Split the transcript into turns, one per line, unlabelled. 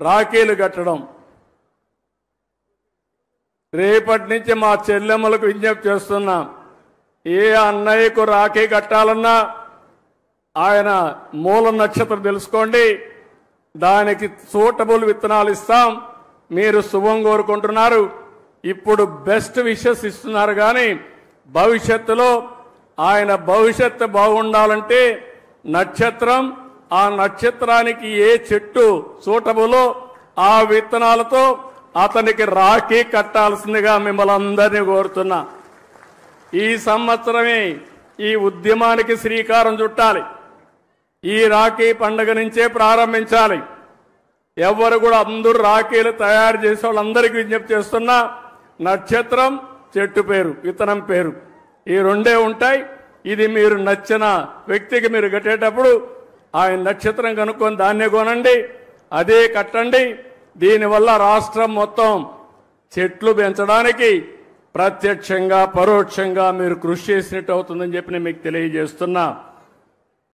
రాఖీలు కట్టడం. రేపటి నుంచి మా చెల్లెమ్మలకు విజ్ఞప్తి చేస్తున్నా, ఏ అన్నయ్యకు రాఖీ కట్టాలన్నా ఆయన మూల నక్షత్రం తెలుసుకోండి, దానికి సూటబుల్ విత్తనాలు ఇస్తాం. మీరు శుభం కోరుకుంటున్నారు, ఇప్పుడు బెస్ట్ విషెస్ ఇస్తున్నారు, కానీ భవిష్యత్తులో ఆయన భవిష్యత్తు బాగుండాలంటే నక్షత్రం, ఆ నక్షత్రానికి ఏ చెట్టు సూటబులో ఆ విత్తనాలతో అతనికి రాఖీ కట్టాల్సిందిగా మిమ్మల్ని అందరినీ కోరుతున్నా. ఈ సంవత్సరమే ఈ ఉద్యమానికి శ్రీకారం చుట్టాలి. ఈ రాఖీ పండుగ నుంచే ప్రారంభించాలి. ఎవరు కూడా అందరూ రాఖీలు తయారు చేసే వాళ్ళందరికీ విజ్ఞప్తి చేస్తున్నా, నక్షత్రం, చెట్టు పేరు, విత్తనం పేరు, ఈ రెండే ఉంటాయి. ఇది మీరు నచ్చిన వ్యక్తికి మీరు కట్టేటప్పుడు ఆయన నక్షత్రం కనుక్కొని దాన్నే కొనండి, అదే కట్టండి. దీనివల్ల రాష్ట్రం మొత్తం చెట్లు పెంచడానికి ప్రత్యక్షంగా పరోక్షంగా మీరు కృషి చేసినట్టు అవుతుందని చెప్పి నేను మీకు తెలియజేస్తున్నా.